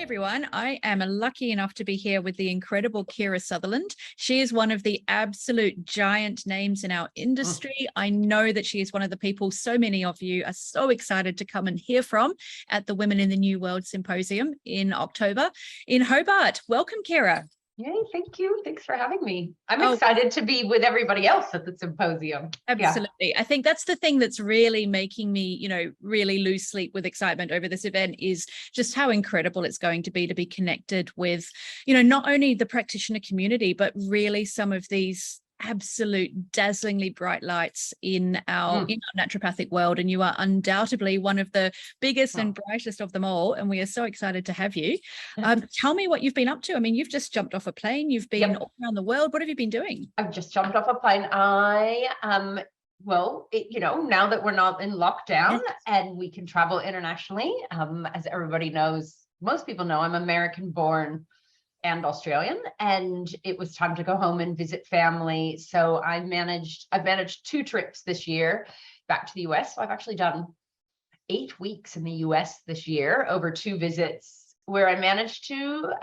Everyone, I am lucky enough to be here with the incredible Kira Sutherland. She is one of the absolute giant names in our industry. I know that she is one of the people so many of you are so excited to come and hear from at the Women in the New World Symposium in October in Hobart. Welcome, Kira. Yay, thank you. Thanks for having me. I'm excited to be with everybody else at the symposium. Absolutely. Yeah. I think that's the thing that's really making me, really lose sleep with excitement over this event is just how incredible it's going to be connected with, not only the practitioner community, but really some of these absolute dazzlingly bright lights in our naturopathic world. And you are undoubtedly one of the biggest and brightest of them all. And we are so excited to have you. Tell me what you've been up to. I mean, you've just jumped off a plane. You've been all around the world. What have you been doing? I've just jumped off a plane. Now that we're not in lockdown and we can travel internationally, as everybody knows, most people know I'm American born and Australian, and it was time to go home and visit family. So I've managed 2 trips this year back to the US. So I've actually done 8 weeks in the US this year over 2 visits where I managed to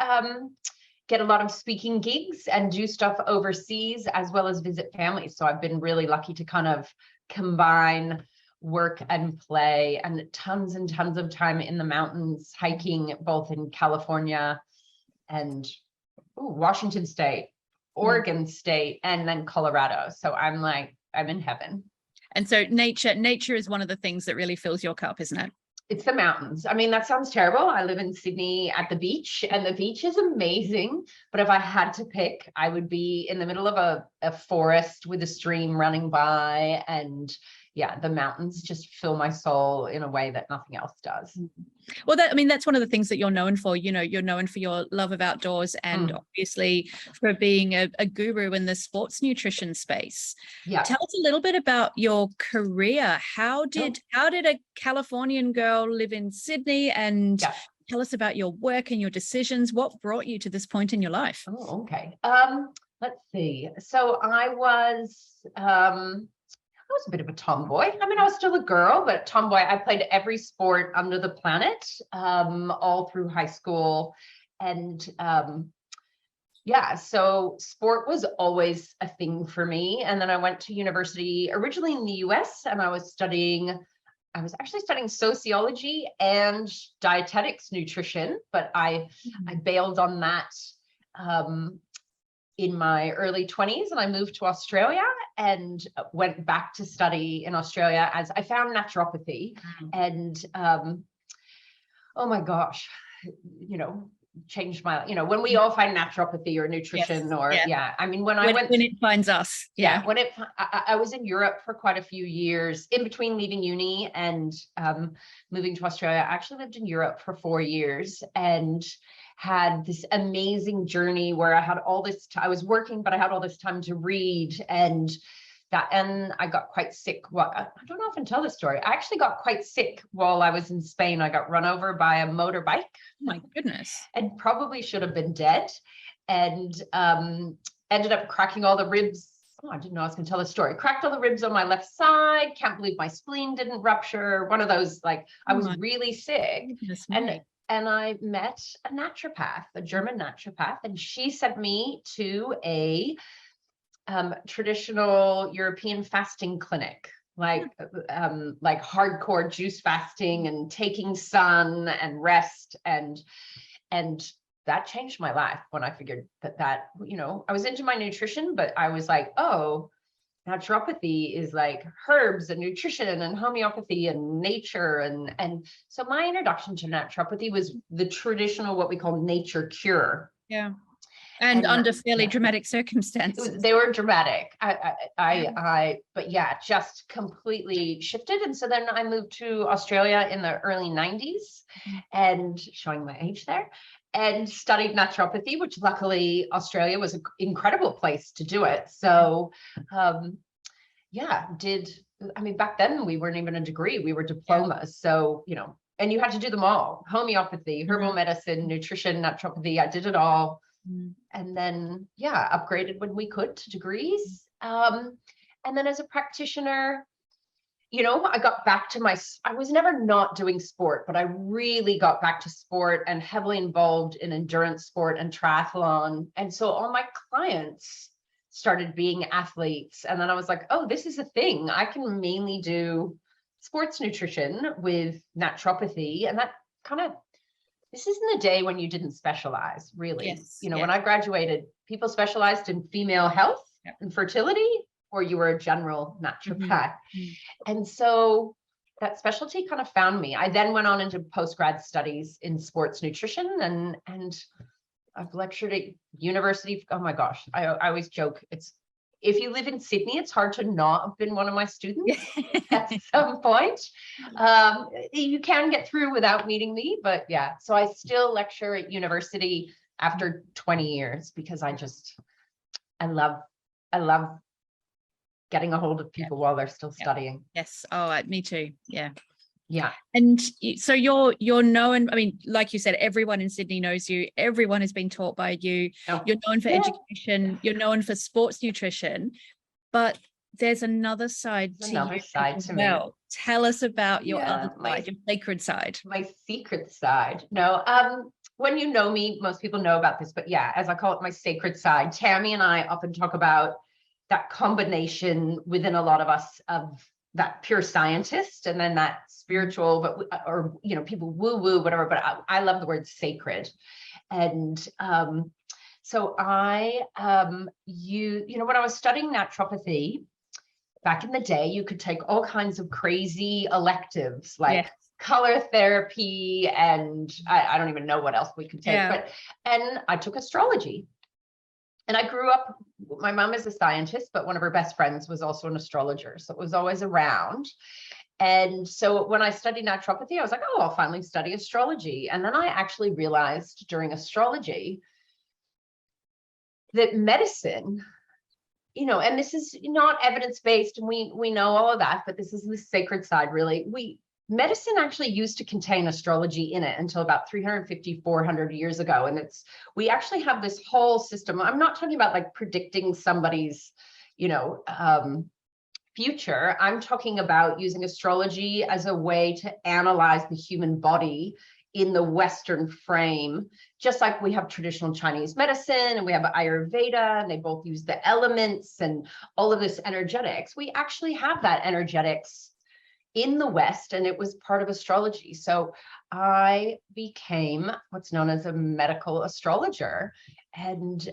get a lot of speaking gigs and do stuff overseas as well as visit families. So I've been really lucky to kind of combine work and play, and tons of time in the mountains, hiking both in California and Washington State, Oregon State, and then Colorado. So I'm in heaven. And so nature is one of the things that really fills your cup, isn't it? It's the mountains. I mean, that sounds terrible. I live in Sydney at the beach, and the beach is amazing. But if I had to pick, I would be in the middle of a forest with a stream running by, and the mountains just fill my soul in a way that nothing else does. Well, that's one of the things that you're known for. You're known for your love of outdoors and obviously for being a guru in the sports nutrition space. Yeah. Tell us a little bit about your career. How did a Californian girl live in Sydney? And tell us about your work and your decisions. What brought you to this point in your life? Oh, okay. Let's see. So I was a bit of a tomboy. I mean, I was still a girl, but tomboy. I played every sport under the planet, all through high school. And so sport was always a thing for me. And then I went to university originally in the US, and I was actually studying sociology and dietetics nutrition, but I bailed on that in my early 20s, and I moved to Australia and went back to study in Australia as I found naturopathy. And oh my gosh, changed my, when we all find naturopathy or nutrition I mean, when it finds us. I was in Europe for quite a few years in between leaving uni and moving to Australia. I actually lived in Europe for 4 years and had this amazing journey where I had all this I was working, but I had all this time to read, and I got quite sick. Well, I don't often tell this story. I actually got quite sick while I was in Spain. I got run over by a motorbike. Oh my goodness. And probably should have been dead, and ended up cracking all the ribs. Oh, I didn't know I was going to tell a story. Cracked all the ribs on my left side. Can't believe my spleen didn't rupture. One of those, I was really sick. And I met a naturopath, a German naturopath, and she sent me to a traditional European fasting clinic, like hardcore juice fasting and taking sun and rest, and that changed my life when I figured that I was into my nutrition, but I was like, oh, naturopathy is like herbs and nutrition and homeopathy and nature. And so my introduction to naturopathy was the traditional, what we call nature cure. Yeah. And under fairly dramatic circumstances. They were dramatic. Just completely shifted. And so then I moved to Australia in the early 90s, and showing my age there, and studied naturopathy, which luckily Australia was an incredible place to do it. So, back then we weren't even a degree, we were diplomas. So, and you had to do them all: homeopathy, herbal medicine, nutrition, naturopathy. I did it all. And then, upgraded when we could to degrees. And then as a practitioner, I got back to I was never not doing sport, but I really got back to sport and heavily involved in endurance sport and triathlon. And so all my clients started being athletes. And then I was like, oh, this is a thing. I can mainly do sports nutrition with naturopathy. And that kind of, this isn't the day when you didn't specialize, really. Yes, When I graduated, people specialized in female health and fertility, or you were a general naturopath. And so that specialty kind of found me. I then went on into postgrad studies in sports nutrition, and I've lectured at university. Oh my gosh, I always joke. If you live in Sydney, it's hard to not have been one of my students at some point. You can get through without meeting me, but yeah. So I still lecture at university after 20 years because I love getting a hold of people while they're still studying. Yes. Oh, me too. Yeah. Yeah. And so you're known, I mean, like you said, everyone in Sydney knows you. Everyone has been taught by you. Oh. You're known for education. You're known for sports nutrition, but there's another side to you as well. Tell us about your other side, your sacred side. My secret side. No, when you know me, most people know about this, but yeah, as I call it, my sacred side. Tammy and I often talk about that combination within a lot of us of that pure scientist and then that spiritual, or people woo woo, whatever, but I love the word sacred. And so when I was studying naturopathy back in the day, you could take all kinds of crazy electives like color therapy, and I don't even know what else we could take, and I took astrology. And I grew up, my mom is a scientist, but one of her best friends was also an astrologer. So it was always around. And so when I studied naturopathy, I was like, oh, I'll finally study astrology. And then I actually realized during astrology that medicine, and this is not evidence-based, and we know all of that, but this is the sacred side, really. Medicine actually used to contain astrology in it until about 350, 400 years ago. And we actually have this whole system. I'm not talking about like predicting somebody's, future. I'm talking about using astrology as a way to analyze the human body in the Western frame, just like we have traditional Chinese medicine and we have Ayurveda, and they both use the elements and all of this energetics. We actually have that energetics in the West, and it was part of astrology. So I became what's known as a medical astrologer, and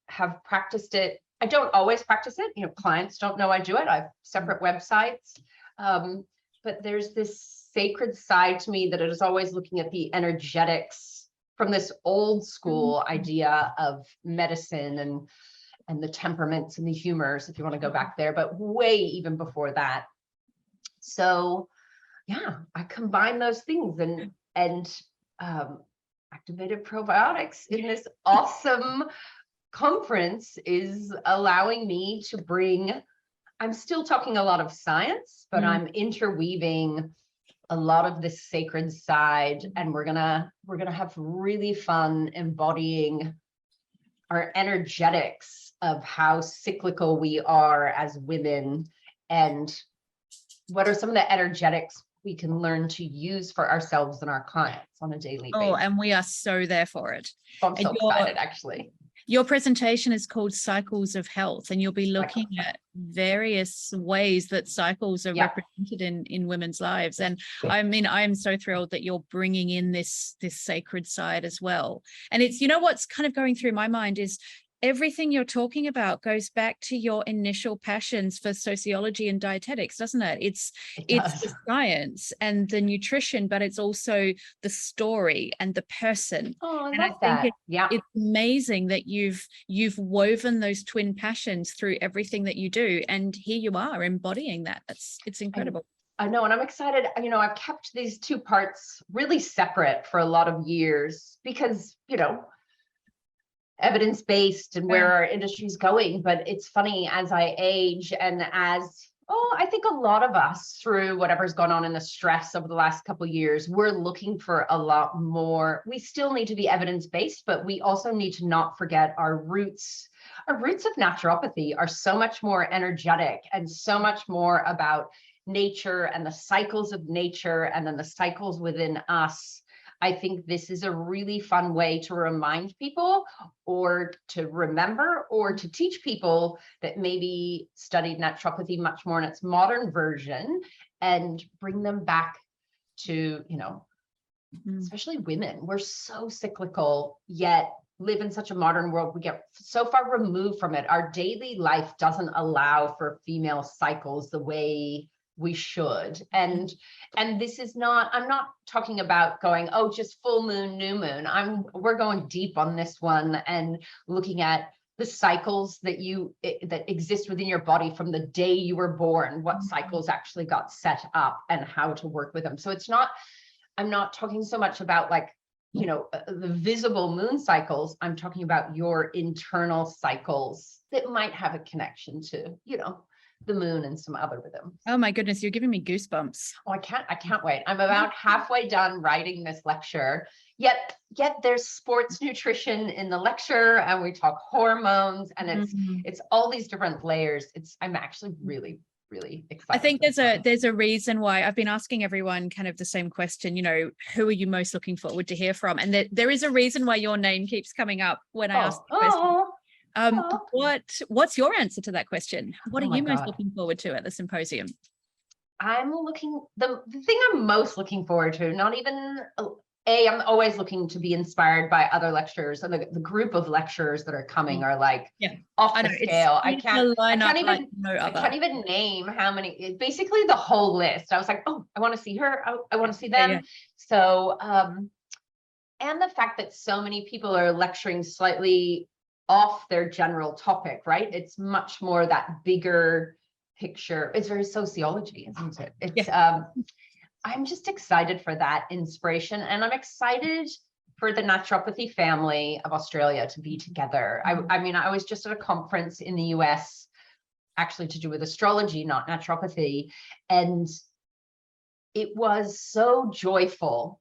have practiced it. I don't always practice it. Clients don't know I do it. I have separate websites, but there's this sacred side to me that is always looking at the energetics from this old school idea of medicine and the temperaments and the humors, if you want to go back there, but way even before that. So yeah, I combine those things and activated probiotics in this awesome conference is allowing me to bring, I'm still talking a lot of science, but I'm interweaving a lot of this sacred side, and we're gonna have really fun embodying our energetics of how cyclical we are as women, and what are some of the energetics we can learn to use for ourselves and our clients on a daily basis. Oh, and we are so there for it. So I'm so excited, actually. Your presentation is called Cycles of Health, and you'll be looking at various ways that cycles are represented in women's lives. And I mean, I'm so thrilled that you're bringing in this sacred side as well. And it's, what's kind of going through my mind is everything you're talking about goes back to your initial passions for sociology and dietetics, doesn't it? It's the science and the nutrition, but it's also the story and the person. Oh, I love that. It's amazing that you've woven those twin passions through everything that you do, and here you are embodying that. It's incredible. I know, and I'm excited. I've kept these two parts really separate for a lot of years because, evidence-based and where our industry is going. But it's funny, as I age and I think a lot of us, through whatever's gone on in the stress over the last couple of years, we're looking for a lot more. We still need to be evidence-based, but we also need to not forget our roots. Our roots of naturopathy are so much more energetic and so much more about nature and the cycles of nature and then the cycles within us, I think this is a really fun way to remind people or to remember or to teach people that maybe studied naturopathy much more in its modern version and bring them back to, you know, especially women. We're so cyclical, yet live in such a modern world. We get so far removed from it. Our daily life doesn't allow for female cycles the way we should. And this is not, I'm not talking about going, oh, just full moon, new moon. We're going deep on this one and looking at the cycles that exist within your body from the day you were born, what cycles actually got set up and how to work with them. So it's not, I'm not talking so much about like, you know, the visible moon cycles. I'm talking about your internal cycles that might have a connection to, you know, the moon and some other rhythms. Oh my goodness, you're giving me goosebumps. Oh, I can't wait. I'm about halfway done writing this lecture. Yet there's sports nutrition in the lecture, and we talk hormones, and it's all these different layers. I'm actually really excited. I think there's a reason why I've been asking everyone kind of the same question, you know, who are you most looking forward to hear from? And there is a reason why your name keeps coming up when I ask the question. What's your answer to that question? What are you most looking forward to at the symposium? The thing I'm most looking forward to, not even I'm always looking to be inspired by other lecturers, and the group of lecturers that are coming are like off the scale. I can't even name how many. Basically, the whole list. I was like, oh, I want to see her. I want to see them. Yeah. So, and the fact that so many people are lecturing slightly off their general topic, right? It's much more that bigger picture. It's very sociology, isn't it? It's I'm just excited for that inspiration, and I'm excited for the naturopathy family of Australia to be together. I mean, I was just at a conference in the US, actually to do with astrology, not naturopathy, and it was so joyful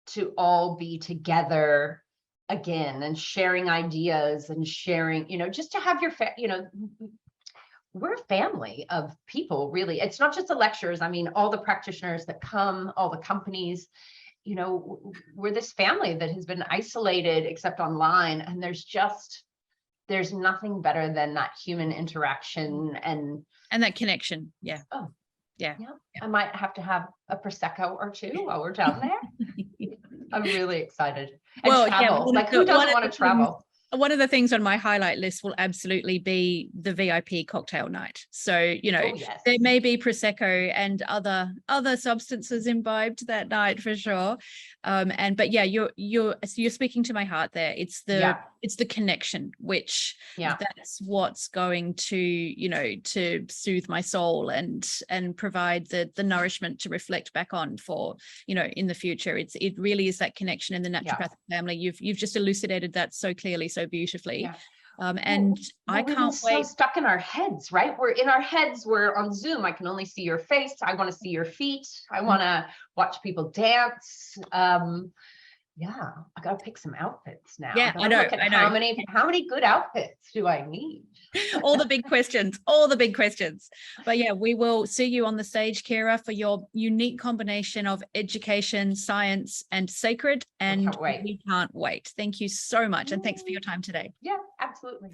to all be together again and sharing ideas and sharing, you know, just to have your, you know, we're a family of people, really. It's not just the lecturers. I mean, all the practitioners that come, all the companies, you know, we're this family that has been isolated except online. And there's nothing better than that human interaction and that connection. Yeah. Oh, yeah. I might have to have a Prosecco or two while we're down there. I'm really excited. And travel. Like, who doesn't want to travel? One of the things on my highlight list will absolutely be the VIP cocktail night. So, you know, there may be Prosecco and other substances imbibed that night for sure. But yeah, you're speaking to my heart there. It's the connection, which that's what's going to, you know, to soothe my soul and provide the nourishment to reflect back on for, you know, in the future. It really is that connection in the naturopathic family. You've just elucidated that so clearly, so beautifully. And I can't wait. So stuck in our heads, right? We're in our heads. We're on Zoom. I can only see your face. I want to see your feet. I want to watch people dance. I got to pick some outfits now. Yeah, I know. How many good outfits do I need? all the big questions. But yeah, we will see you on the stage, Kira, for your unique combination of education, science, and sacred. And we can't wait. Thank you so much. And thanks for your time today. Yeah, absolutely.